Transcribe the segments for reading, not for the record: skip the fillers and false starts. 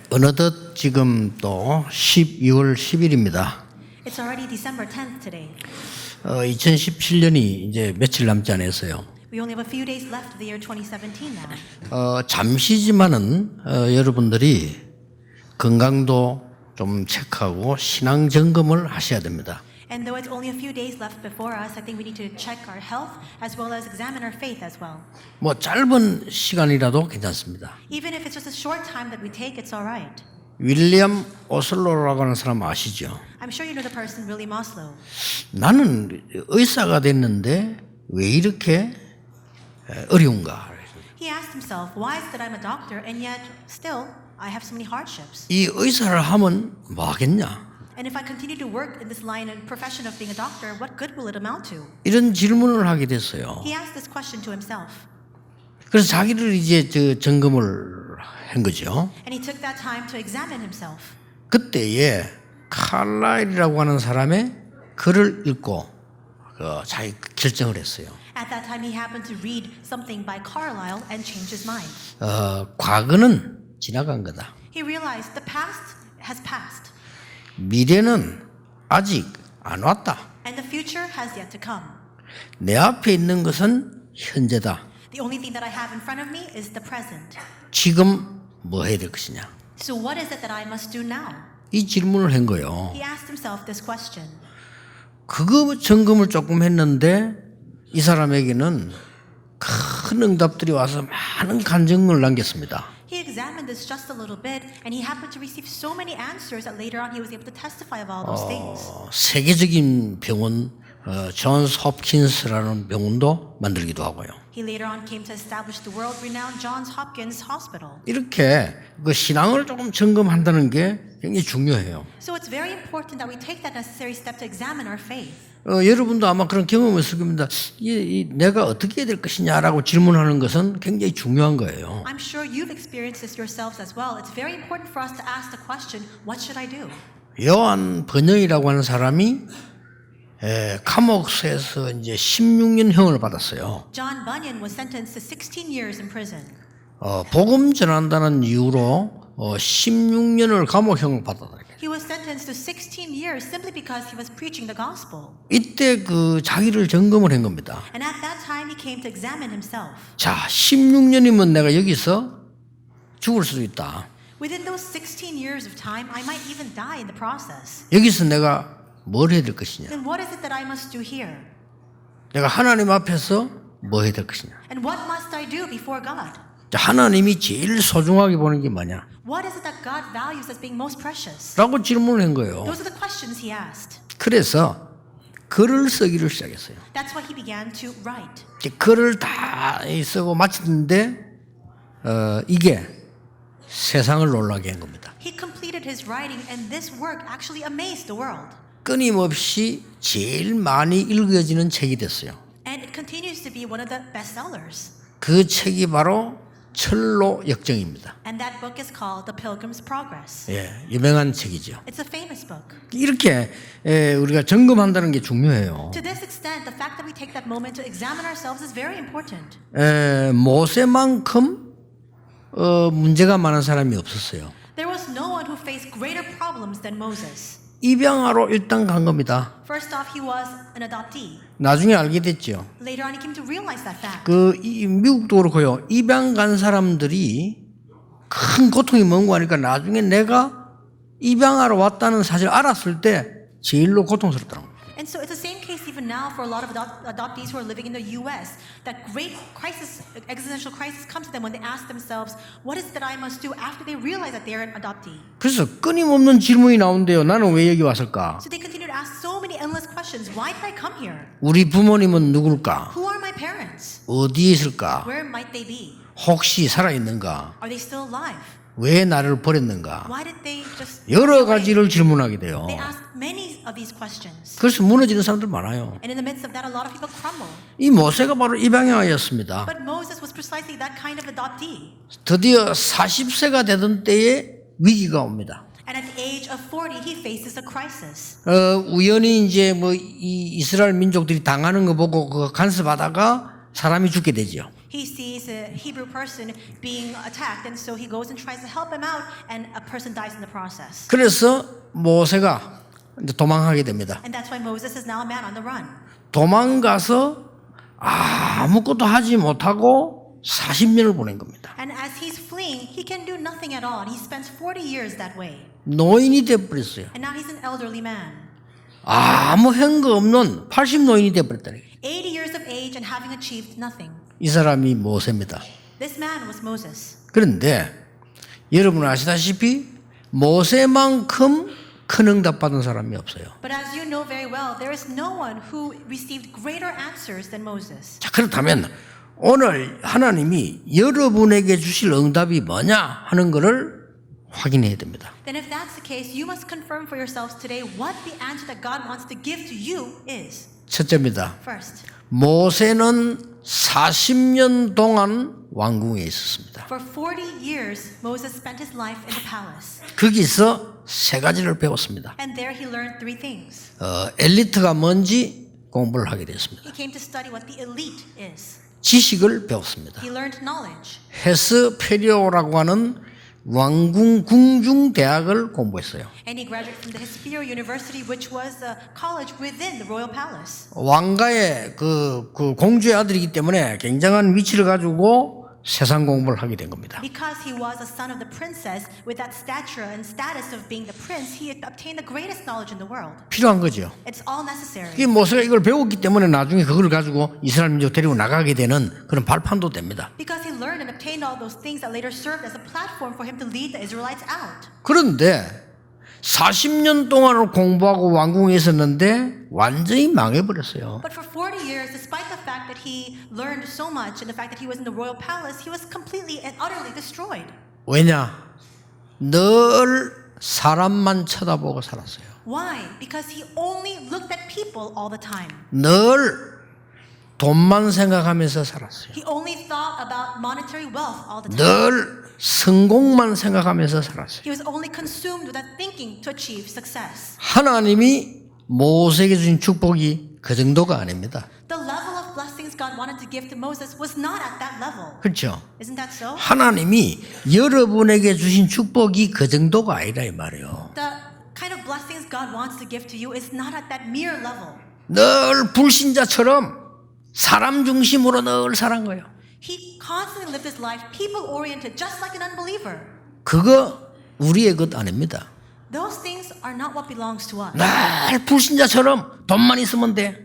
어느덧 지금 또 12월 10일입니다. It's already December 10th today. 2017년이 이제 며칠 남지 않았어요. We only have a few days left of the year 2017 now. 잠시지만은 여러분들이 건강도 좀 체크하고 신앙 점검을 하셔야 됩니다. And though it's only a few days left before us, I think we need to check our health as well as examine our faith as well. 뭐 짧은 시간이라도 괜찮습니다. Even if it's just a short time that we take, it's all right. 윌리엄 오슬로라고 하는 사람 아시죠? I'm sure you know the person William Oslo. 나는 의사가 됐는데 왜 이렇게 어려운가? He asked himself, why is it that I'm a doctor and yet still I have so many hardships? 이 의사를 하면 뭐 하겠냐? And if I continue to work in this line and profession of being a doctor, what good will it amount to? 이런 질문을 하게 됐어요. He asked this question to himself. 그래서 자기를 이제 점검을 한 거죠. And he took that time to examine himself. 그때에 칼라일이라고 하는 사람의 글을 읽고 자기 결정을 했어요. At that time, he happened to read something by Carlyle and change his mind. 과거는 지나간 거다. He realized the past has passed, 미래는 아직 안 왔다. and the future has yet to come. 내 앞에 있는 것은 현재다. The only thing that I have in front of me is the present. 지금 뭐 해야 될 것이냐? So what is it that I must do now? 이 질문을 한 거예요. He asked himself this question. 그거 점검을 조금 했는데 이 사람에게는 큰 응답들이 와서 많은 간증을 남겼습니다. He examined this just a little bit, and he happened to receive so many answers that later on he was able to testify of all those things. 세계적인 병원 존스 홉킨스라는 병원도 만들기도 하고요. He later on came to establish the world-renowned Johns Hopkins Hospital. 이렇게 그 신앙을 조금 점검한다는 게 굉장히 중요해요. So it's very important that we take that necessary step to examine our faith. 여러분도 아마 그런 경험을 했을 겁니다. 내가 어떻게 해야 될 것이냐라고 질문하는 것은 굉장히 중요한 거예요. I'm sure you've experienced this yourselves as well. It's very important for us to ask the question, what should I do? 요한 번영이라고 하는 사람이 감옥에서 이제 16년형을 받았어요. John Bunyan was sentenced to 16 years in prison. 복음 전한다는 이유로 16년을 감옥형을 받았다. He was sentenced to 16 years simply because he was preaching the gospel. 이때 그 자기를 점검을 한 겁니다. And at that time he came to examine himself. 자, 16년이면 내가 여기서 죽을 수도 있다. Within those 16 years of time, I might even die in the process. 여기서 내가 뭘 해야 될 것이냐? Then what is it that I must do here? 내가 하나님 앞에서 뭐 해야 될 것이냐? And what must I do before God? 자, 하나님이 제일 소중하게 보는 게 뭐냐? What is it that God values as being most precious? 라고 질문을 한 거예요. Those are the questions he asked. 그래서 글을 쓰기를 시작했어요. That's why he began to write. 글을 다 쓰고 마쳤는데 이게 세상을 놀라게 한 겁니다. He completed his writing, and this work actually amazed the world. 끊임없이 제일 많이 읽어지는 책이 됐어요. And it continues to be one of the bestsellers. 그 책이 바로 철로 역정입니다. And that book is called The Pilgrim's Progress. 유명한 책이죠. It's a famous book. 이렇게 우리가 점검한다는 게 중요해요. To this extent, the fact that we take that moment to examine ourselves is very important. 모세만큼 문제가 많은 사람이 없었어요. There was no one who faced greater problems than Moses. 입양하러 일단 간 겁니다. First off, he was an adoptee. 나중에 알게 됐죠. Later on, he came to realize that fact. 미국도 그렇고요. 입양 간 사람들이 큰 고통이 뭔고 하니까 나중에 내가 입양하러 왔다는 사실을 알았을 때 제일로 고통스럽더라고요. And so it's the same case even now for a lot of adoptees who are living in the U.S. That great crisis, existential crisis comes to them when they ask themselves, what is it that I must do after they realize that they're an adoptee? 그래서 끊임없는 질문이 나온대요. 나는 왜 여기 왔을까? So they continue to ask so many endless questions. Why did I come here? 우리 부모님은 누굴까? Who are my parents? 어디에 있을까? Where might they be? 혹시 살아있는가? Are they still alive? 왜 나를 버렸는가? Why did they just 여러 가지를 질문하게 돼요. They ask many of these questions. 그래서 무너지는 사람들 많아요. And in the midst of that, a lot of people crumble. 이 모세가 바로 입양아였습니다. But Moses was precisely that kind of adoptee. 드디어 40세가 되던 때에 위기가 옵니다. And at the age of 40, he faces a crisis. 우연히 이제 이 이스라엘 민족들이 당하는 거 보고 그거 간섭하다가 사람이 죽게 되죠. He sees a Hebrew person being attacked, and so he goes and tries to help him out, and a person dies in the process. 그래서 모세가 이제 도망하게 됩니다. And that's why Moses is now a man on the run. 도망가서 아무것도 하지 못하고 40년을 보낸 겁니다. And as he's fleeing, he can do nothing at all. And he spends 40 years that way. 노인이 되어버렸어요. And now he's an elderly man. 아무 행거 없는 80노인이 되어버렸다는 거예요. 80 years of age and having achieved nothing. 이 사람이 모세입니다. This man was Moses. 그런데 여러분 아시다시피 모세만큼 큰 응답 받은 사람이 없어요. But as you know very well, there is no one who received greater answers than Moses. 자, 그렇다면 오늘 하나님이 여러분에게 주실 응답이 뭐냐 하는 것을 확인해야 됩니다. Then if that's the case, you must confirm for yourselves today what the answer that God wants to give to you is. 첫째입니다. First, 모세는 40년 동안 왕궁에 있었습니다. for 40 years, Moses spent his life in the palace. 거기서 세 가지를 배웠습니다. And there he learned three things. 엘리트가 뭔지 공부를 하게 됐습니다. He came to study what the elite is. 지식을 배웠습니다. He learned knowledge. 헤스페리오라고 하는 왕궁 궁중대학을 공부했어요. And he graduated from the Hesperia University, which was a college within the royal palace. 왕가의 그 공주의 아들이기 때문에 굉장한 위치를 가지고 세상 공부를 하게 된 겁니다. Because he was a son of the princess, with that stature and status of being the prince, he obtained the greatest knowledge in the world. 필요한 거죠. It's all necessary. 이 모세가 이걸 배웠기 때문에 나중에 그걸 가지고 이스라엘 민족 데리고 나가게 되는 그런 발판도 됩니다. Because he learned and obtained all those things that later served as a platform for him to lead the Israelites out. 그런데 40년 동안을 공부하고 왕궁에 있었는데 완전히 망해버렸어요. But for 40 years, despite the fact that he learned so much and the fact that he was in the royal palace, he was completely and utterly destroyed. 왜냐? 늘 사람만 쳐다보고 살았어요. Why? Because he only looked at people all the time. 늘 돈만 생각하면서 살았어요. He only thought about monetary wealth all the time. 늘 성공만 생각하면서 살았어요. He was only consumed with that thinking to achieve success. 하나님이 모세에게 주신 축복이 그 정도가 아닙니다. The level of blessings God wanted to give to Moses was not at that level. 그렇죠? Isn't that so? 하나님이 여러분에게 주신 축복이 그 정도가 아니라 이 말이에요. The kind of blessings God wants to give to you is not at that mere level. 늘 불신자처럼 사람 중심으로 늘 살한 거예요. He constantly lived his life people-oriented, just like an unbeliever. 그거 우리의 것 아닙니다. Those things are not what belongs to us. 늘 불신자처럼 돈만 있으면 돼.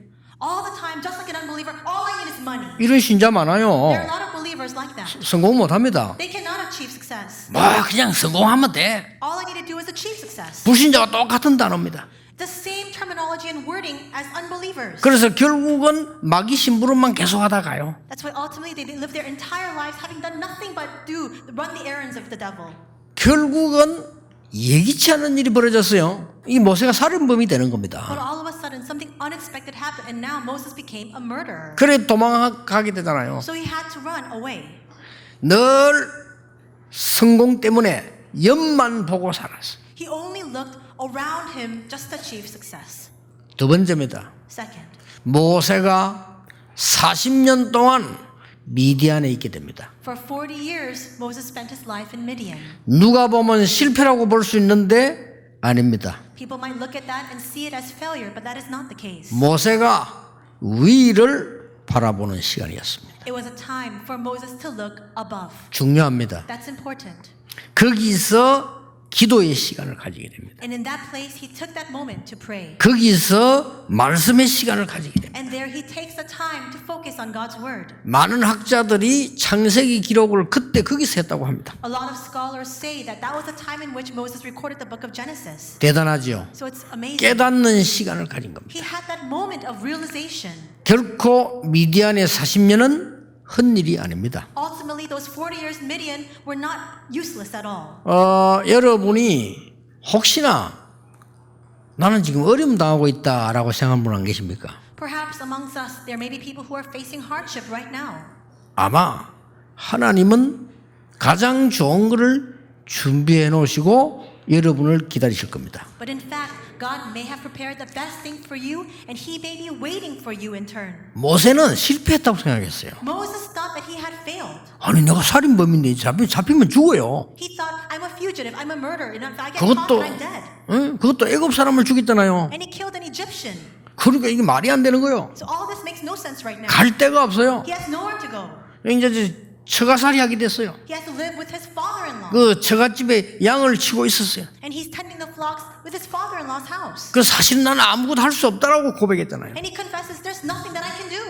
All the time, just like an unbeliever, all I need is money. 이런 신자 There are 많아요. a lot of believers like that. 성공 못합니다. They cannot achieve success. 뭐 그냥 성공하면 돼. All I need to do is achieve success. 불신자가 똑같은 단어입니다. The same terminology and wording as unbelievers. 그래서 결국은 마귀 심부름만 계속하다 가요. That's why ultimately they live their entire lives having done nothing but run the errands of the devil. 결국은 예기치 않은 일이 벌어졌어요. 이 모세가 살인범이 되는 But 겁니다. all of a sudden something unexpected happened and now Moses became a murderer. 그래 도망가게 되잖아요. So he had to run away. 늘 성공 때문에 옆만 보고 살았어. He only looked around him just to achieve success. 두 번째입니다. Second, 모세가 40년 동안 미디안에 있게 됩니다. for 40 years, Moses spent his life in Midian. 누가 보면 실패라고 볼 수 있는데 아닙니다. People might look at that and see it as failure, but that is not the case. 모세가 위를 바라보는 시간이었습니다. It was a time for Moses to look above. 중요합니다. That's important. 거기서 기도의 시간을 가지게 됩니다. And in that place, he took that moment to pray. 거기서 말씀의 시간을 가지게 됩니다. And there he takes the time to focus on God's word. 많은 학자들이 창세기 기록을 그때 거기서 했다고 합니다. A lot of scholars say that that was the time in which Moses recorded the book of Genesis. 대단하죠. So it's amazing. 깨닫는 시간을 가진 겁니다. He had that moment of realization. 결코 미디안의 40년은 헛일이 아닙니다. Ultimately, those 40 years in Midian were not useless at all. 여러분이 혹시나 나는 지금 어려움 당하고 있다라고 생각하는 분 안 계십니까? Perhaps amongst us, there may be people who are facing hardship right now. 아마 하나님은 가장 좋은 것을 준비해 놓으시고 여러분을 기다리실 겁니다. But in fact, God may have prepared the best thing for you, and He may be waiting for you in turn. 모세는 실패했다고 생각했어요. Moses thought that he had failed. 아니 내가 살인범인데 잡히면 죽어요. He thought, I'm a fugitive, I'm a murderer, and if I get caught, 그것도 then I'm dead. 응? 그것도 애굽 사람을 죽였잖아요. And he killed an Egyptian. 그러니까 이게 말이 안 되는 거예요. So all this makes no sense right now. 갈 데가 없어요. He has nowhere to go. 이제 처가살이 하게 됐어요. He has to live with his father-in-law. 그 처갓집에 양을 치고 있었어요. And he's tending the flocks with his father-in-law's house. 그 사실 나는 아무것도 할 수 없다라고 고백했잖아요. And he confesses, there's nothing that I can do.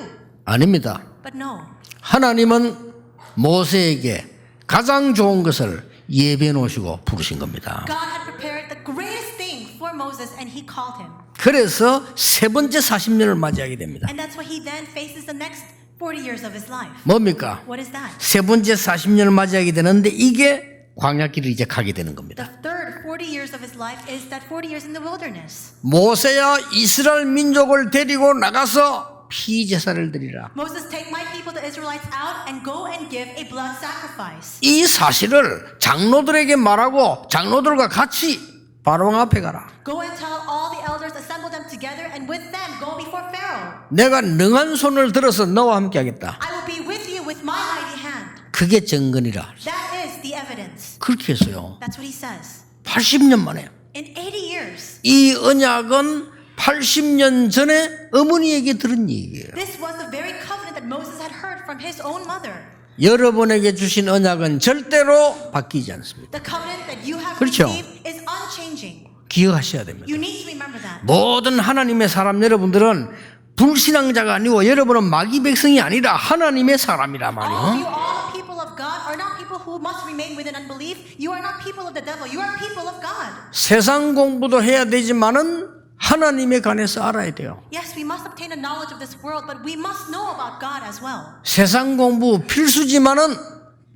아닙니다. But no. 하나님은 모세에게 가장 좋은 것을 예비해 놓으시고 부르신 겁니다. God had prepared the greatest thing for Moses and he called him. 그래서 세 번째 40년을 맞이하게 됩니다. And that's why he then faces the next 40 years of his life. 뭡니까? What is that? 세 번째 40년을 맞이하게 되는데 이게 광야길을 이제 가게 되는 겁니다. The third 40 years of his life is that 40 years in the wilderness. 모세야 이스라엘 민족을 데리고 나가서 피제사를 드리라. Moses, take my people, the Israelites, out and go and give a blood sacrifice. 이 사실을 장로들에게 말하고 장로들과 같이 바로 앞에 가라. Go and tell all the elders, assemble them together, and with them go before Pharaoh. 내가 능한 손을 들어서 너와 함께 하겠다. I will be with you with my mighty hand. 그게 증거니라. That is the evidence. 그렇게 했어요. That's what he says. 80년 만에. In 80 years. 이 언약은 80년 전에 어머니에게 들은 얘기예요. This was the very covenant that Moses had heard from his own mother. 여러분에게 주신 언약은 절대로 바뀌지 않습니다. The covenant that you have 그렇죠. received is unchanging. 기억하셔야 됩니다. You need to remember that. 모든 하나님의 사람 여러분들은 불신앙자가 아니고 여러분은 마귀 백성이 아니라 하나님의 사람이라 All of you, 말이에요. all the people of God, are not people who must remain within unbelief. You are not people of the devil. You are people of God. 세상 공부도 해야 되지만은 하나님에 관해서 알아야 돼요. Yes, we must obtain a knowledge of this world, but we must know about God as well. 세상 공부 필수지만은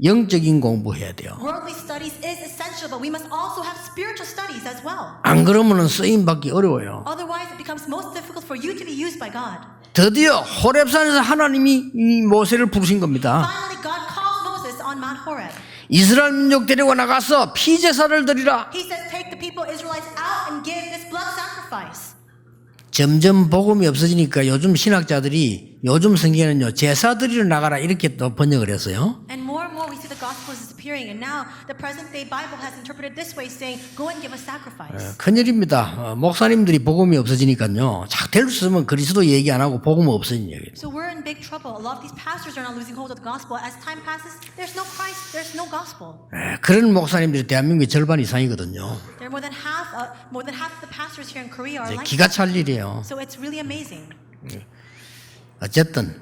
영적인 공부해야 돼요. Worldly studies is essential, but we must also have spiritual studies as well. 안 그러면은 쓰임 받기 어려워요. Otherwise, it becomes most difficult for you to be used by God. 드디어 호렙산에서 하나님이 이 모세를 부르신 겁니다. Finally, God calls Moses on Mount Horeb. 이스라엘 민족 데리고 나가서 피제사를 드리라. He says, take the people Israelites out and give this blood sacrifice. 점점 복음이 없어지니까 요즘 신학자들이 요즘 성경에는요 제사 드리러 나가라 이렇게 또 번역을 했어요. And more we see the gospel is disappearing. And now the present day Bible has interpreted this way, saying, go and give a sacrifice. 큰일입니다. 목사님들이 복음이 없어지니까요. 될 수 있으면 그리스도 얘기 안 하고 복음 없어진 얘기예요. So we're in big trouble. A lot of these pastors are not losing hold of the gospel. As time passes, there's no Christ, there's no gospel. 그런 목사님들이 대한민국의 절반 이상이거든요. There are more than half of the pastors here in Korea are like 기가 that. 찰 일이에요. So it's really amazing. 어쨌든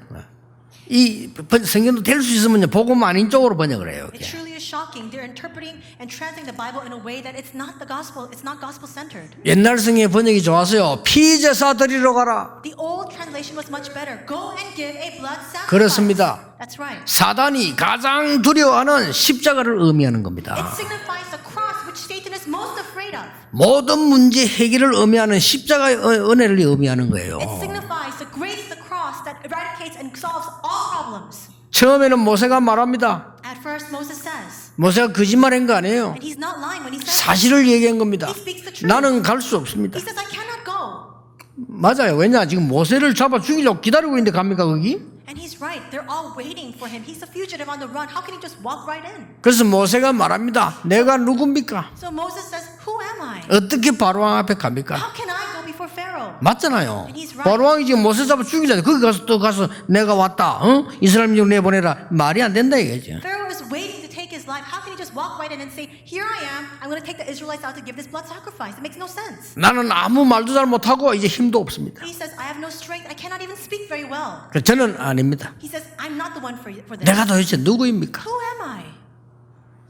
이 성경도 될 수 있으면 복음 아닌 쪽으로 번역을 해요. It truly is shocking. They're interpreting and translating the Bible in a way that it's not the gospel. It's not gospel centered. 옛날 성경 번역이 좋아서요. 피제사 드리러 가라. The old translation was much better. Go and give a blood sacrifice. 그렇습니다. That's right. 사단이 가장 두려워하는 십자가를 의미하는 겁니다. It signifies the cross which Satan is most afraid of. 모든 문제 해결을 의미하는 십자가의 은혜를 의미하는 거예요. It signifies the grace of the cross that eradicates and solves all problems. 처음에는 모세가 말합니다. At first, Moses says, 모세가 거짓말한 거 아니에요. and he's not lying when he says 사실을 얘기한 겁니다. He speaks the truth. 나는 갈 수 없습니다. He says, I cannot go. 맞아요. 왜냐? 지금 모세를 잡아 죽이려고 기다리고 있는데 갑니까 거기? And he's right. They're all waiting for him. He's a fugitive on the run. How can he just walk right in? 그래서 모세가 말합니다. 내가 누굽니까? So Moses says, who am I? 어떻게 바로왕 앞에 갑니까? How can I go before Pharaoh? 맞잖아요. And he's right. 바로왕이 지금 모세 잡아 죽이려고 거기 가서 또 가서 내가 왔다. 이스라엘 민족 내보내라. 말이 안 된다 이거죠. Pharaoh is waiting to take his life. How can he just walk right in and say, here I am. I'm going to take the Israelites out to give this blood sacrifice. It makes no sense. 나는 아무 말도 잘 못하고 이제 힘도 없습니다. He says, I have no strength. I cannot even speak very well. 그래서 저는 아닙니다. He says, I'm not the one for this. 내가 도대체 누구입니까? Who am I?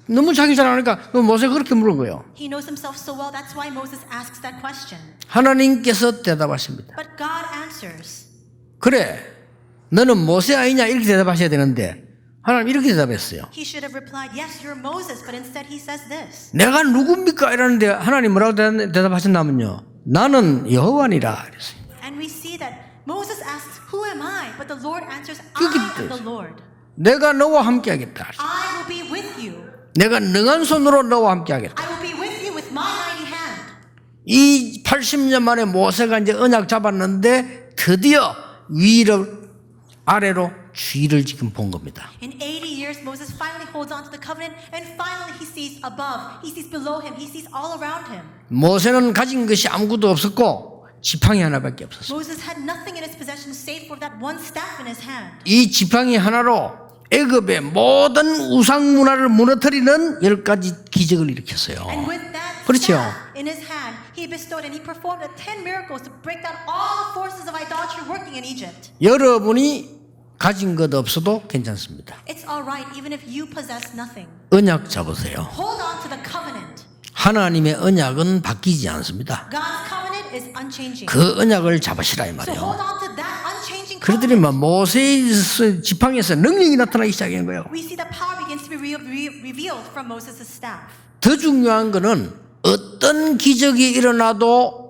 너무 자기 잘 아니까 모세가 그렇게 물은 거예요. He knows himself so well. That's why Moses asks that question. 하나님께서 대답하십니다. But God answers. 그래, 너는 모세 아니냐 이렇게 대답하셔야 되는데 하나님 이렇게 대답했어요. He should have replied, yes, you're Moses. But instead he says this. 내가 누굽니까? 이러는데 하나님 뭐라고 대답하셨냐면요. 나는 여호와니라 그랬어요. And we see that Moses asks, who am I? But the Lord answers, 그게 I am the Lord. 내가 너와 함께 하겠다. I will be with you. 내가 능한 손으로 너와 함께 하겠다. I will be with you with my mighty hand. 이 80년 만에 모세가 이제 언약 잡았는데 드디어 위로 아래로 주위를 지금 본 겁니다. In 80 years, Moses finally holds on to the covenant, and finally he sees above, he sees below him, he sees all around him. 모세는 가진 것이 아무것도 없었고 지팡이 하나밖에 없었어요. Moses had nothing in his possession save for that one staff in his hand. 이 지팡이 하나로 애굽의 모든 우상 문화를 무너뜨리는 10가지 기적을 일으켰어요. And with that 그렇죠. staff in his hand, he bestowed and he performed 10 miracles to break down all the forces of idolatry working in Egypt. 여러분이 가진 것 없어도 괜찮습니다. It's all right even if you possess nothing. 언약 잡으세요. Hold on to the covenant. 하나님의 언약은 바뀌지 않습니다. God's covenant is unchanging. 그 언약을 잡으시라 이 So 말이에요. hold on to that unchanging 그러더니 covenant. 막 모세의 지팡이에서 능력이 나타나기 시작한 거예요. We see the power begins to be revealed from Moses' staff. 더 중요한 거는 어떤 기적이 일어나도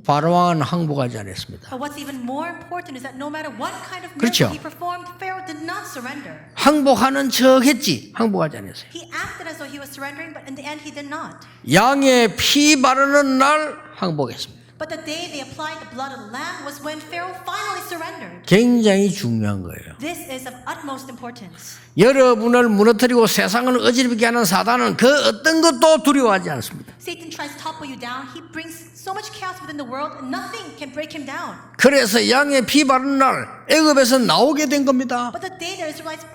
바로왕은 항복하지 않았습니다. But what's even more important is that no matter what kind of 그렇죠. miracle he performed, Pharaoh did not surrender. 항복하는 척 했지 항복하지 않았어요. He acted as though he was surrendering, but in the end he did not. 양의 피 바르는 날 항복했습니다. But the day they applied the blood of the lamb was when Pharaoh finally surrendered. 굉장히 중요한 거예요. This is of utmost importance. 여러분을 무너뜨리고 세상을 어지럽게 하는 사단은 그 어떤 것도 두려워하지 않습니다. Satan tries to topple you down. He brings so much chaos within the world, and nothing can break him down. 그래서 양의 피 바르는 날 애굽에서 나오게 된 겁니다. But the day the Israelites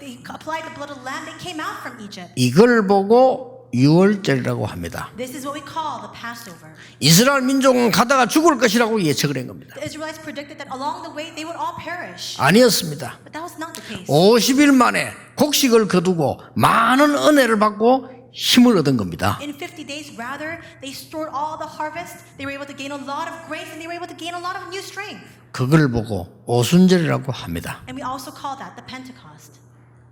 they applied the blood of the lamb, they came out from Egypt. 이걸 보고 유월절이라고 합니다. This is what we call the Passover. 이스라엘 민족은 가다가 죽을 것이라고 예측을 한 겁니다. The Israelites predicted that along the way they would all perish. 아니었습니다. But that was not the case. 50일 만에 곡식을 거두고 많은 은혜를 받고 힘을 얻은 겁니다. In 50 days, rather, they stored all the harvest. They were able to gain a lot of grace, and they were able to gain a lot of new strength. 그걸 보고 오순절이라고 합니다. And we also call that the Pentecost.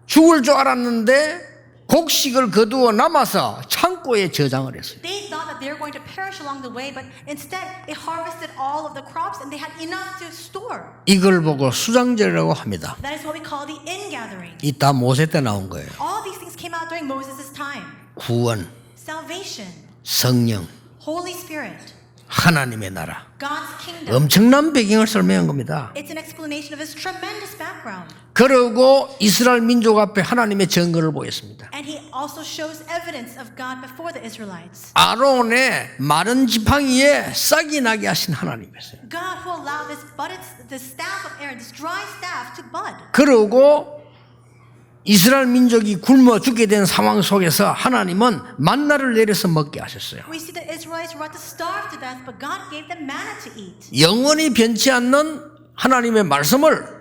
죽을 줄 알았는데 곡식을 거두어 남아서 창고에 저장을 했어요. They thought that they were going to perish along the way, but instead they harvested all of the crops and they had enough to store. 이걸 보고 수장절이라고 합니다. That is what we call the ingathering. 이 다 모세 때 나온 거예요. All these things came out during Moses' time. 구원, Salvation, 성령, Holy Spirit, 하나님의 나라. God's kingdom. 엄청난 배경을 설명한 겁니다. It's an explanation of his tremendous background. 그리고 이스라엘 민족 앞에 하나님의 증거를 보였습니다. And he also shows evidence of God before the Israelites. 아론의 마른 지팡이에 싹이 나게 하신 하나님이었어요. God who allowed the staff of Aaron, this dry staff, to bud. 그리고 이스라엘 민족이 굶어 죽게 된 상황 속에서 하나님은 만나를 내려서 먹게 하셨어요. We see the Israelites were about to starve to death, but God gave them manna to eat. 영원히 변치 않는 하나님의 말씀을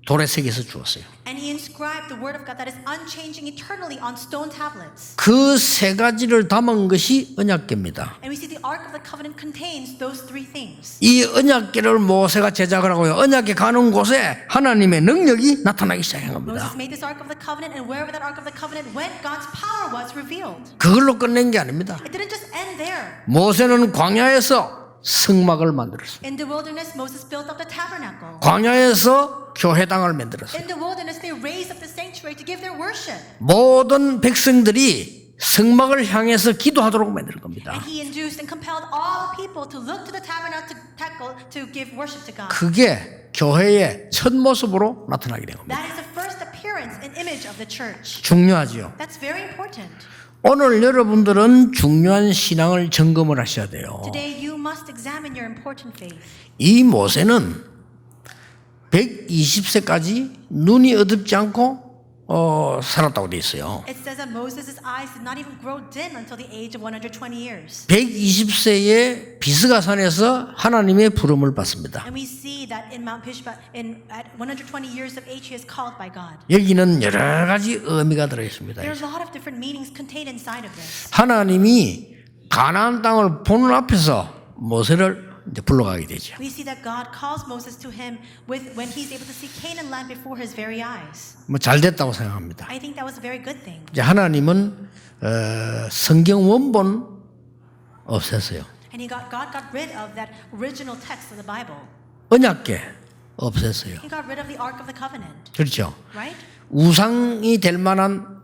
돌에 새겨서 주었어요. And he inscribed the word of God that is unchanging eternally on stone tablets. 그 세 가지를 담은 것이 언약궤입니다. And we see the Ark of the Covenant contains those three things. 이 언약궤를 모세가 제작을 하고요. 언약궤 가는 곳에 하나님의 능력이 나타나기 시작한 겁니다. Moses made this Ark of the Covenant, and wherever that Ark of the Covenant went, God's power was revealed. 그걸로 끝낸 게 아닙니다. It didn't just end there. 모세는 광야에서 성막을 만들었어요. In the wilderness, Moses built up the tabernacle. 광야에서 교회당을 만들었어요. In the wilderness, they raised up the sanctuary to give their worship. 모든 백성들이 성막을 향해서 기도하도록 만들 겁니다. And he induced and compelled all the people to look to the tabernacle to give worship to God. 그게 교회의 첫 모습으로 나타나게 된 겁니다. That is the first appearance and image of the church. 중요하죠. That's very important. 오늘 여러분들은 중요한 신앙을 점검을 하셔야 돼요. Today, you must examine your important faith. 이 모세는 120세까지 눈이 어둡지 않고 살았다고 돼 있어요. It says that Moses' eyes did not even grow dim until the age of 120 years. 120세에 비스가산에서 하나님의 부름을 받습니다. And we see that in Mount Pisgah, at 120 years of age, he is called by God. 여기는 여러 가지 의미가 들어 있습니다. There are a lot of different meanings contained inside of this. 하나님이 가나안 땅을 보는 앞에서 모세를 이제 불러가게 되죠. We see that God calls Moses to him when he's able to see Canaan land before his very eyes. 뭐 잘 됐다고 생각합니다. I think that was a very good thing. 이제 하나님은 성경 원본 없앴어요. And God got rid of that original text of the Bible. 언약궤 없앴어요. He got rid of the Ark of the Covenant, 그렇죠. right? 우상이 될 만한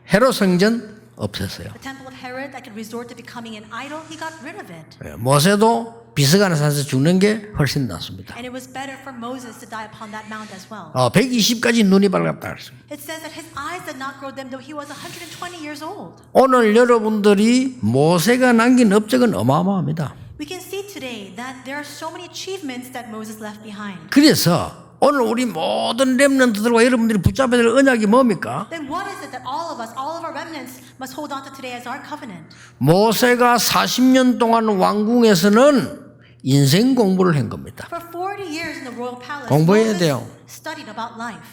헤롯 성전 없앴어요. The temple of Herod that could resort to becoming an idol, he got rid of it. 모세도 비스가나 산에서 죽는 게 훨씬 낫습니다. And it was better for Moses to die upon that mount as well. 120까지 눈이 밝았다 그랬습니다. It says that his eyes did not grow dim though he was 120 years old. 오늘 여러분들이 모세가 남긴 업적은 어마어마합니다. We can see today that there are so many achievements that Moses left behind. 그래서 오늘 우리 모든 렘넌트들과 여러분들이 붙잡아야 될 언약이 뭡니까? Then what is it that all of us, all of our remnants must hold on to today as our covenant? 모세가 40년 동안 왕궁에서는 인생 공부를 한 겁니다. For 40 years in the royal palace, 공부해야 Moses 돼요. studied about life.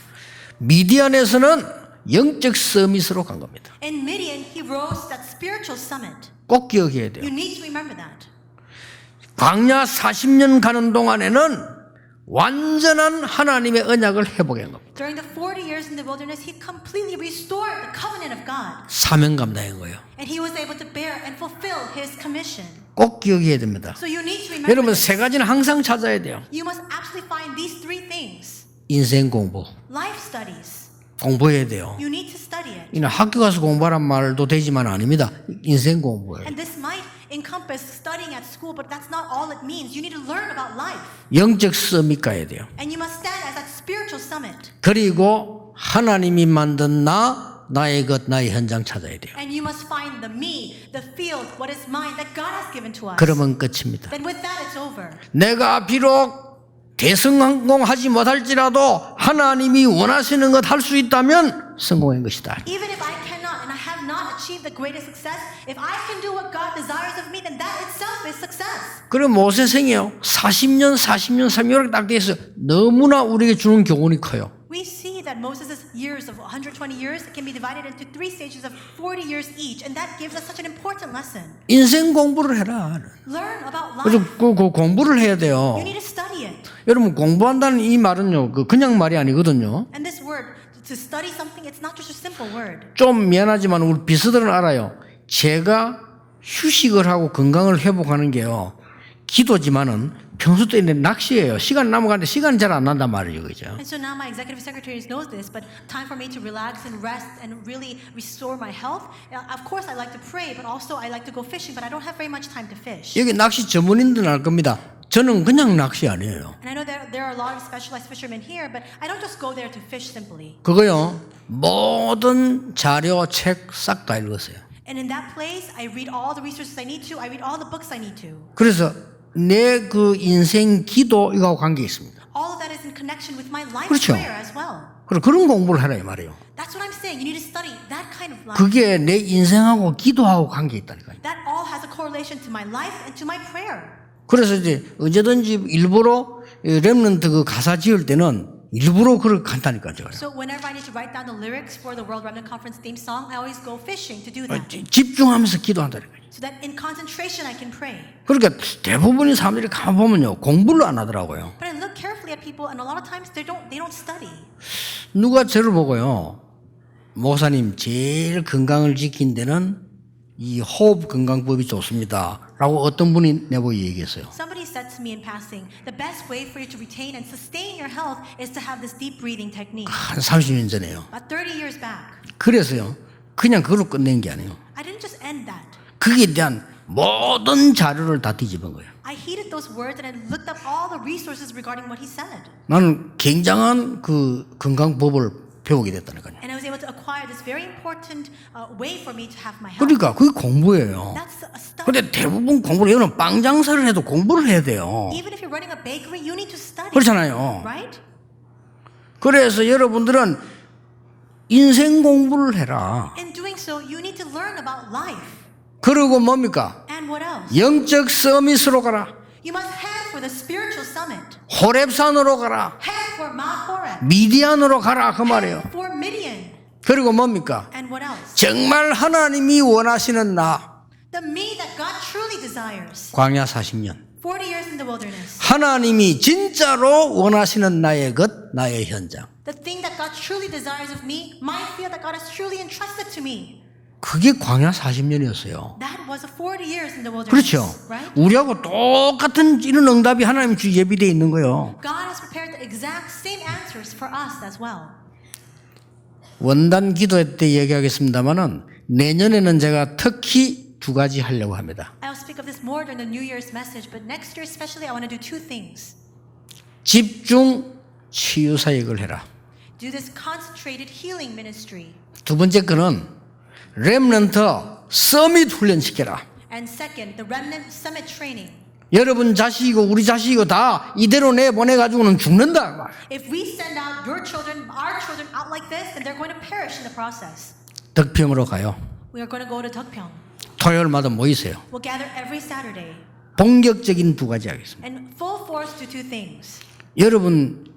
미디안에서는 영적 서밋으로 간 겁니다. In Midian, he rose to that spiritual summit. 꼭 기억해야 돼요. You need to remember that. 광야 40년 가는 동안에는 완전한 하나님의 언약을 회복한 겁니다. During the 40 years in the wilderness, he completely restored the covenant of God. 사명 감당한 거예요. And he was able to bear and fulfill his commission. 꼭 기억해야 됩니다. So you need to remember 여러분 this. 세 가지는 항상 찾아야 돼요. You must absolutely find these three things. 인생 공부. Life studies. 공부해야 돼요. You need to study it. 이는 학교 가서 공부하란 말도 되지만 아닙니다. 인생 공부예요. And this might encompass studying at school, but that's not all it means. You need to learn about life. 영적 서밋 가야 돼요. And you must stand as that spiritual summit. 그리고 하나님이 만든 나의 것, 나의 현장 찾아야 돼요. And you must find the me, the field, what is mine that God has given to us. 그러면 끝입니다. Then with that, it's over. 내가 비록 대성공하지 못할지라도 하나님이 원하시는 것 할 수 있다면 성공한 것이다. Even if I cannot and I have not achieved the greatest success, if I can do what God desires of me, then that itself is success. 그럼 모세생이요. 40년 이렇게 딱 돼 있어요. 너무나 우리에게 주는 교훈이 커요. We see that Moses' years of 120 years can be divided into three stages of 40 years each, and that gives us such an important lesson. 인생 공부를 해라. Learn about 그래서 life. 그 공부를 해야 돼요. You need to study it. 여러분 공부한다는 이 말은요. 그냥 말이 아니거든요. And this word, to study something, it's not just a simple word. 좀 미안하지만 우리 비서들은 알아요. 제가 휴식을 하고 건강을 회복하는 게요. 기도지만은 평소 때는 낚시예요. 시간 남아가는데 시간이 잘 안 난단 말이죠. 그죠? And so now my executive secretary knows this, but time for me to relax and rest and really restore my health. Of course, I like to pray, but also I like to go fishing, but I don't have very much time to fish. 여기 낚시 전문인들은 알 겁니다. 저는 그냥 낚시 아니에요. And I know that there are a lot of specialized fishermen here, but I don't just go there to fish simply. 그거요. 모든 자료, 책 싹 다 읽었어요. And in that place, I read all the resources I need to. I read all the books I need to. 그래서 내 그 인생 기도 이거하고 관계 있습니다. All of that is in connection with my life 그렇죠. prayer as well. 그리고 그런 공부를 하라 이 말이에요. That's what I'm saying. You need to study that kind of life. 그게 내 인생하고 기도하고 관계 있다니까요. That all has a correlation to my life and to my prayer. 그래서 이제 언제든지 일부러 렘넌트 그 가사 지을 때는 일부러 그걸 간다니까요. So whenever I need to write down the lyrics for the World Remnant Conference theme song, I always go fishing to do that. 집중하면서 기도한다니까요. So that in concentration I can pray. 그러니까 대부분의 사람들이 가보면요 공부를 안 하더라고요. But I look carefully at people, and a lot of times they don't study. 누가 저를 보고요, 목사님 제일 건강을 지킨 데는 이 호흡 건강법이 좋습니다라고 어떤 분이 내보고 얘기했어요. Somebody said to me in passing, the best way for you to retain and sustain your health is to have this deep breathing technique. 한 30년 전에요. About 30 years back. 그래서요 그냥 그걸로 끝낸 게 아니에요. I didn't just end that. 거기에 대한 모든 자료를 다 뒤집은 거예요. I heeded those words and I looked up all the resources regarding what he said. 나는 굉장한 그 건강법을 배우게 됐다니까요. And I was able to acquire this very important way for me to have my health. 그러니까 그게 공부예요. That's a study. 근데 대부분 공부를 여러분 빵 장사를 해도 공부를 해야 돼요. Even if you're running a bakery, you need to study. 그렇잖아요. Right? 그래서 여러분들은 인생 공부를 해라. In doing so, you need to learn about life. 그리고 뭡니까? And what else? 영적 서밋으로 가라. You must head for the spiritual summit. 호렙산으로 가라. Head for Mount Horeb. 미디안으로 가라 그 말이에요. For Midian. 그리고 뭡니까? And what else? 정말 하나님이 원하시는 나. The me that God truly desires. 광야 40년. 40 years in the wilderness. 하나님이 진짜로 원하시는 나의 것, 나의 현장. The thing that God truly desires of me, my field that God has truly entrusted to me. 그게 광야 40년이었어요. That was 40 years in the wilderness. 그렇죠. Right? 우리하고 똑같은 이런 응답이 하나님 주 예비되어 있는 거예요. God has prepared the exact same answers for us as well. 원단 기도 때 얘기하겠습니다만은 내년에는 제가 특히 두 가지 하려고 합니다. I'll speak of this more during the New Year's message, but next year especially I want to do two things. 집중 치유 사역을 해라. Do this concentrated healing ministry. 두 번째 거는 렘넌트 서밋 훈련시켜라. And second, the remnant summit training. 여러분 자식이고 우리 자식이고 다 이대로 내보내가지고는 죽는다. If we send out your children, our children out like this, then they're going to perish in the process. 덕평으로 가요. We are going to go to Deokpyeong. 토요일마다 모이세요. We'll gather every Saturday. 본격적인 두 가지 하겠습니다. And full force do two things. 여러분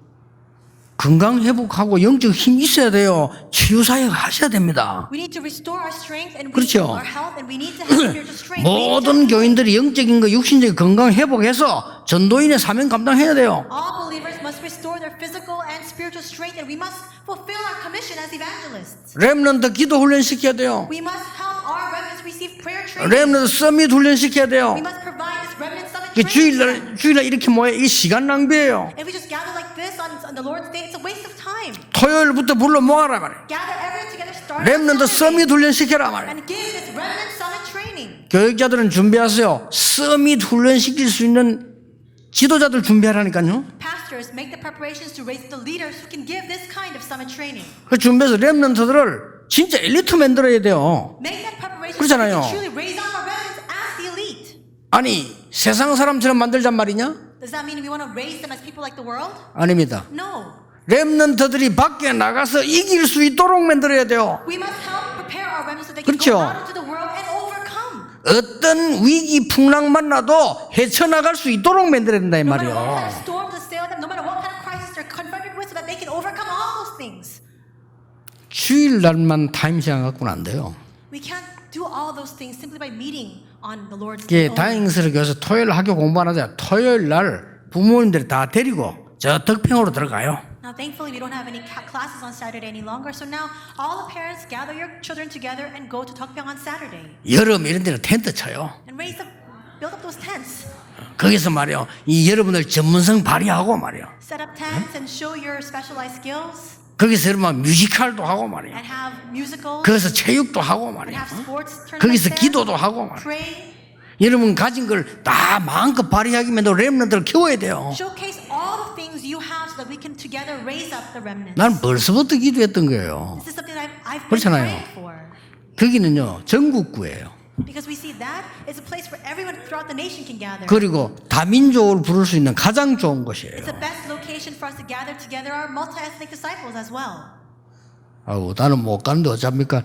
건강 회복하고 영적 힘 있어야 돼요. 치유 사역 하셔야 됩니다. We need to restore our strength and 그렇죠. our health, and we need to have spiritual strength. 모든 교인들이 영적인 거 육신적인 건강 회복해서 전도인의 사명 감당해야 돼요. All believers must restore their physical and spiritual strength, and we must fulfill our commission as evangelists. 렘넌트 기도 훈련 시켜야 돼요. We must help our remnants receive prayer training. 렘넌트 서밋 훈련 시켜야 돼요. We must provide this remnant summit 그 training. 주일날 이렇게 모여 이게 시간 낭비예요. If we just gather like this on the Lord's Day, it's a waste of time. 토요일부터 불러 모아라 말이에요. Gather everyone together, start 렘넌트 on Saturday, 서밋 훈련 시켜라 말이에요. and give this remnant summit training. 교육자들은 준비하세요. 서밋 훈련 시킬 수 있는 지도자들 준비하라니까요. Pastors make the preparations to raise the leaders who can give this kind of summit training. 그 준비해서 렘넌트들을 진짜 엘리트 만들어야 돼요. Make that preparation so we 그렇잖아요. can truly raise up our remnants as the elite. 아니 세상 사람처럼 만들잔 말이냐? Does that mean we want to raise them as people like the world? 아닙니다. No. 렘넌트들이 밖에 나가서 이길 수 있도록 만들어야 돼요. We must help prepare our remnants so they can 그렇죠. go out into the world and overcome. 어떤 위기 풍랑 만나도 헤쳐나갈 수 있도록 만들어야 된다 이 No matter what kind 말이에요. of storms assail them, no matter what kind of crisis they're confronted with, so that they can overcome all those things. 주일날만 타임시간 갖고는 안 돼요. We can't do all those things simply by meeting on the Lord's 이게 Day only. 다행스럽게 해서 토요일 학교 공부 안 하자. 토요일날 부모님들이 다 데리고 저 덕평으로 들어가요. Now, thankfully, we don't have any classes on Saturday any longer. So now, all the parents gather your children together and go to Deokpyeong on Saturday 여름 이런 데는 텐트 쳐요. and build up those tents, 거기서 말이요. 이 여러분들 전문성 발휘하고 말이요. set up tents, and show your specialized skills, 거기서 여러분 뮤지컬도 하고 말이요. and have musicals, 거기서 체육도 하고 and 말이요. have sports tournaments 거기서 there, 기도도 하고 말이요. pray, 여러분 가진 걸 다 마음껏 발휘하기 위해서 렘넌트를 키워야 돼요. showcase all the things you have so that we can together raise up the remnants. 난 벌써부터 기도했던 거예요. This is something that I've been 그렇잖아요. praying for. 거기는요 전국구예요. Because we see that is a place where everyone throughout the nation can gather. 그리고 다민족을 부를 수 있는 가장 좋은 곳이에요. It's the best location for us to gather together our multi-ethnic disciples as well. 아우 나는 못 가는데 어쩝니까?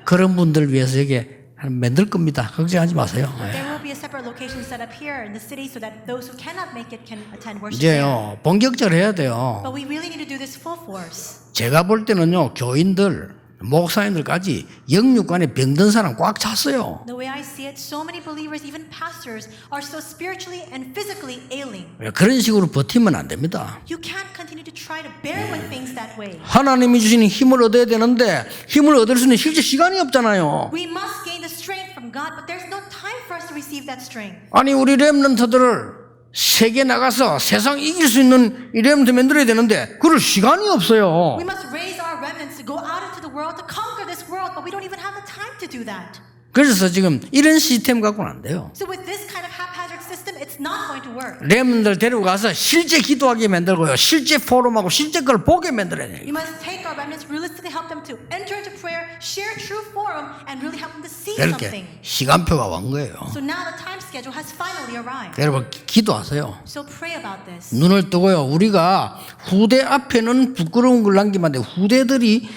그런 분들 위해서 여기 만들 겁니다. 걱정하지 마세요. There will be a separate location set up here in the city so that those who cannot make it can attend worship there. 이제요 본격적으로 해야 돼요. But we really need to do this full force. 제가 볼 때는요 교인들 목사님들까지 영육간에 병든 사람 꽉 찼어요. The way I see it, so many believers, even pastors, are so spiritually and physically ailing. 그런 식으로 버티면 안 됩니다. You can't continue to try to bear with things that way. 하나님이 주시는 힘을 얻어야 되는데 힘을 얻을 수 있는 실제 시간이 없잖아요. We must gain the strength from God, but there's no time for us to receive that strength. 아니 우리 렘넌트들을 세계 나가서 세상 이길 수 있는 이 렘넌트 만들어야 되는데 그럴 시간이 없어요. We must raise our remnants to go out into the world to conquer this world, but we don't even have the time to do that. 그래서 지금 이런 시스템 갖고는 안 돼요. So with this kind of haphazard system, it's not going to work. 렘넌트들 데리고 가서 실제 기도하게 만들고요. 실제 포럼하고 실제 걸 보게 만들어야 돼요. We must take our remnants, realistically help them to enter into prayer, share true forum, and really help them to see something. 이렇게 시간표가 온 거예요. So now the time schedule has finally arrived. 여러분 기도하세요. So pray about this. 눈을 뜨고요. 우리가 후대 앞에는 부끄러운 걸 남기면 안 돼. 후대들이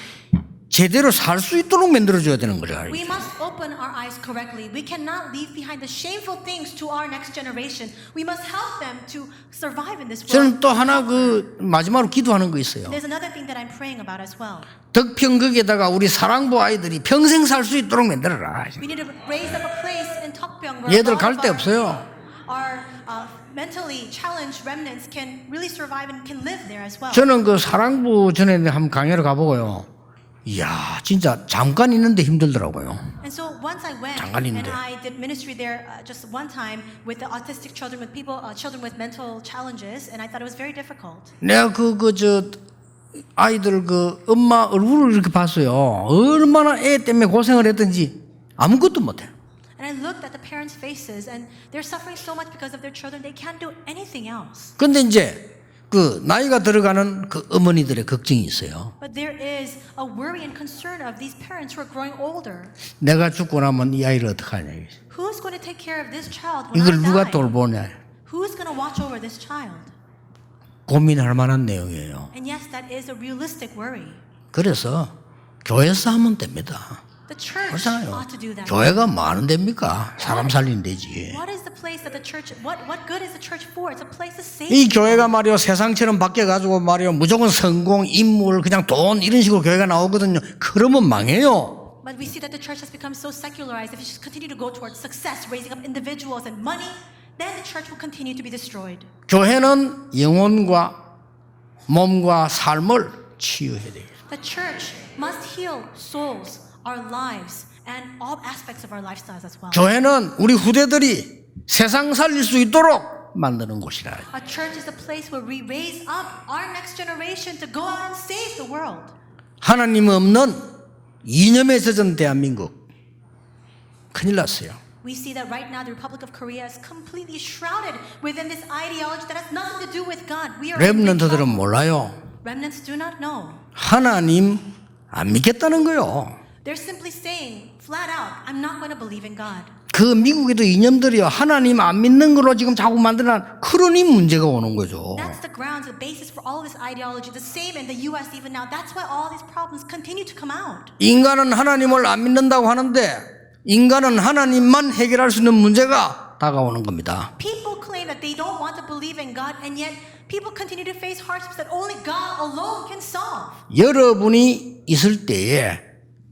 제대로 살 수 있도록 만들어줘야 되는 거죠. We must open our eyes correctly. We cannot leave behind the shameful things to our next generation. We must help them to survive in this world. 저는 또 하나 그 마지막으로 기도하는 거 있어요. There's another thing that I'm praying about as well. 덕평극에다가 우리 사랑부 아이들이 평생 살 수 있도록 만들어라. We need to raise up a place in Deokpyeong where 얘들 all 갈 of 데 없어요. our mentally challenged remnants can really survive and can live there as well. 저는 그 사랑부 전에 한번 강의를 가보고요. 이야 진짜 잠깐 있는데 힘들더라고요. And so once I went 잠깐 and 있는데. I did ministry there just one time with the autistic children, with people, children with mental challenges, and I thought it was very difficult. 내가 저 아이들 그 엄마 얼굴을 이렇게 봤어요. 얼마나 애 때문에 고생을 했던지 아무것도 못해. And I looked at the parents' faces, and they're suffering so much because of their children. They can't do anything else. 근데 이제 그 나이가 들어가는 그 어머니들의 걱정이 있어요. But there is a worry and concern of these parents who are growing older. 내가 죽고 나면 이 아이를 어떡하냐. Who's going to take care of this child when 이걸 I 누가 die? 돌보냐. Who's going to watch over this child? 고민할 만한 내용이에요. And yes, that is a realistic worry. 그래서 교회에서 하면 됩니다. The church 그렇잖아요. ought to do that. 교회가 뭐 하는 데입니까? 사람 살리는 데지. What is the place that the church, what good is the church for? It's a place to save 이 people. 교회가 말이요 세상처럼 바뀌어가지고 말이요 무조건 성공, 인물, 그냥 돈 이런 식으로 교회가 나오거든요. 그러면 망해요. But we see that the church has become so secularized. If you just continue to go towards success, raising up individuals and money, then the church will continue to be destroyed. 교회는 영혼과 몸과 삶을 치유해야 돼요. The church must heal souls, our lives, and all aspects of our lifestyles as well. 교회는 우리 후대들이 세상 살릴 수 있도록 만드는 곳이라. A church is a place where we raise up our next generation to go out and save the world. 하나님 없는 이념에 젖은 대한민국 큰일 났어요. We see that right now the Republic of Korea is completely shrouded within this ideology that has nothing to do with God. We are in big 렘넌트들은 trouble. 몰라요. Remnants do not know. 하나님 안 믿겠다는 거요. They're simply saying flat out, I'm not going to believe in God. 그 미국에도 이념들이요 하나님 안 믿는 걸로 지금 자꾸 만드는 그러니 문제가 오는 거죠. That's the grounds, the basis for all of this ideology. The same in the U.S. even now. That's why all these problems continue to come out. 인간은 하나님을 안 믿는다고 하는데 인간은 하나님만 해결할 수 있는 문제가 다가오는 겁니다. People claim that they don't want to believe in God, and yet people continue to face hardships that only God alone can solve. 여러분이 있을 때에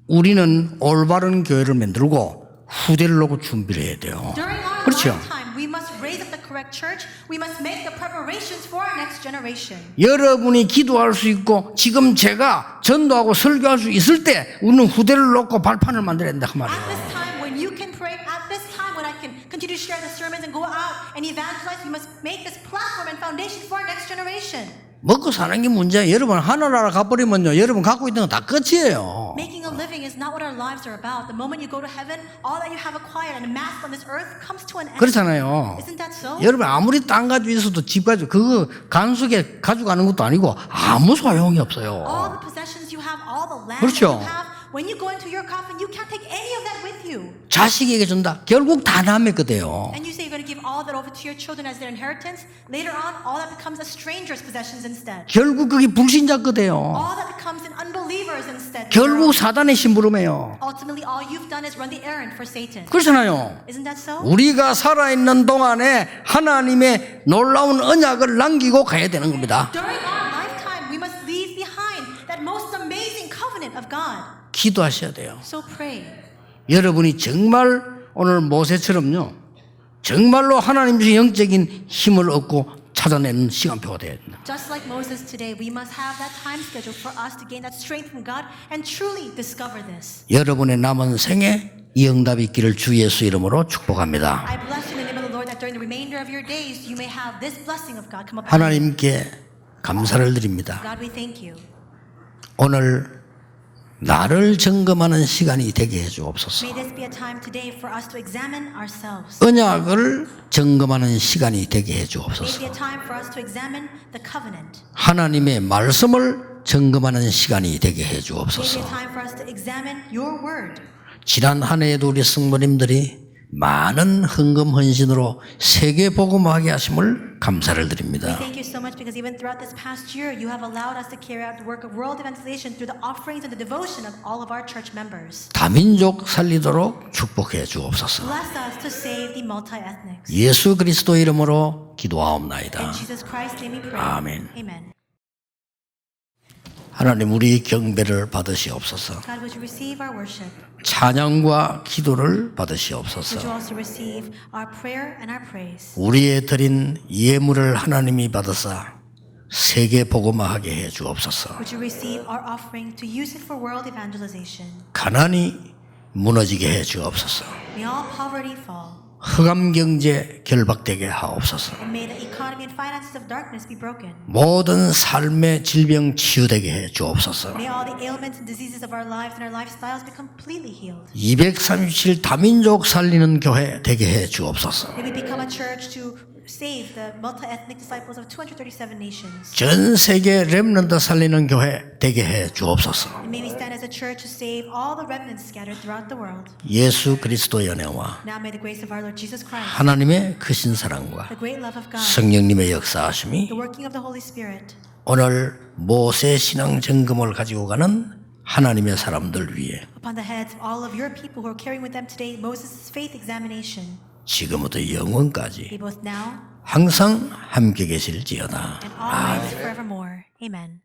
우리는 올바른 교회를 만들고 후대를 놓고 준비를 해야 돼요. During our 그렇죠. lifetime, we must raise up the correct church. We must make the preparations for our next generation. 여러분이 기도할 수 있고 지금 제가 전도하고 설교할 수 있을 때 우리는 후대를 놓고 발판을 만들어야 된다 그 At 말이에요. this time, when you can pray, at this time, when I can continue to share the sermons and go out and evangelize, we must make this platform and foundation for our next generation. 먹고 사는 게 문제야. 여러분 하늘나라 가버리면요 여러분 갖고 있는 건 다 끝이에요. Making a living is not what our lives are about. The moment you go to heaven, all that you have acquired and amassed on this earth comes to an end. 그렇잖아요. Isn't that so? 여러분 아무리 땅 가지고 있어도 집 가지고 그거 간수게 가져가는 것도 아니고 아무 소용이 없어요. All the possessions you have, all the land 그렇죠. that you have, when you go into your coffin, you can't take any of that with you. 자식에게 준다. 결국 다 남의 거대요. And you say you're going to give all that over to your children as their inheritance. Later on, all that becomes a stranger's possessions instead. 결국 그게 불신자 거대요. All that becomes an unbelievers instead. 결국 사단의 심부름이에요. Ultimately, all you've done is run the errand for Satan. 그렇잖아요. Isn't that so? 우리가 살아있는 동안에 하나님의 놀라운 언약을 남기고 가야 되는 겁니다. During our lifetime, we must leave behind that most amazing covenant of God. 기도하셔야 돼요. So pray. 여러분이 정말 오늘 모세처럼요. 정말로 하나님 주신 영적인 힘을 얻고 찾아내는 시간표가 되어야 된다. Just like Moses today, we must have that time schedule for us to gain that strength from God and truly discover this. 여러분의 남은 생에 이 응답이 있기를 주 예수 이름으로 축복합니다. I bless you in the name of the Lord that during the remainder of your days you may have this blessing of God come upon you. 하나님께 감사를 드립니다. God, we thank you. 오늘 나를 점검하는 시간이 되게 해주옵소서. May this be a time today for us to examine ourselves. 언약을 점검하는 시간이 되게 May it 해주옵소서. be a time for us to examine the covenant. 하나님의 말씀을 점검하는 시간이 되게 May it be 해주옵소서. a time for us to examine your word. 지난 한 해에도 우리 성도님들이 많은 헌금 헌신으로 세계 복음화하게 하심을 감사를 We 드립니다. thank you so much because even throughout this past year, you have allowed us to carry out the work of world evangelization through the offerings and the devotion of all of our church members. 다민족 살리도록 축복해 주옵소서. Bless us to save the multi-ethnics. 예수 그리스도 이름으로 In 기도하옵나이다. Jesus Christ's name we pray. 아멘. Amen. 하나님 우리 경배를 받으시옵소서. God, would you receive our worship? 찬양과 기도를 Would you 받으시옵소서. also receive our prayer and our praise? 우리의 드린 예물을 하나님이 받으사 세계 복음화하게 해 주옵소서. Would you receive our offering to use it for world evangelization? 가난이 무너지게 해 주옵소서. May all poverty fall. 흑암 경제 결박되게 하옵소서. And may the economy and finances of darkness be broken. 모든 삶의 질병 치유되게 해 주옵소서. May all the ailments and diseases of our lives and our lifestyles be completely healed. 237 다민족 살리는 교회 되게 해 주옵소서. May we become a church to save the multi-ethnic disciples of 237 nations. 전 세계 렘넌트 살리는 교회 되게 해 주옵소서. And may we stand as a church to save all the remnants scattered throughout the world. 예수 그리스도의 은혜와 Now may the grace of our Lord Jesus Christ, 하나님의 크신 사랑과 the great love of God, 성령님의 역사하심이 the working of the Holy Spirit, 오늘 모세 신앙 점검을 가지고 가는 하나님의 사람들 위해 upon the heads of all of your people who are carrying with them today Moses' faith examination, 지금부터 영원까지 be both now 항상 함께 계실지어다. and always forevermore. Amen.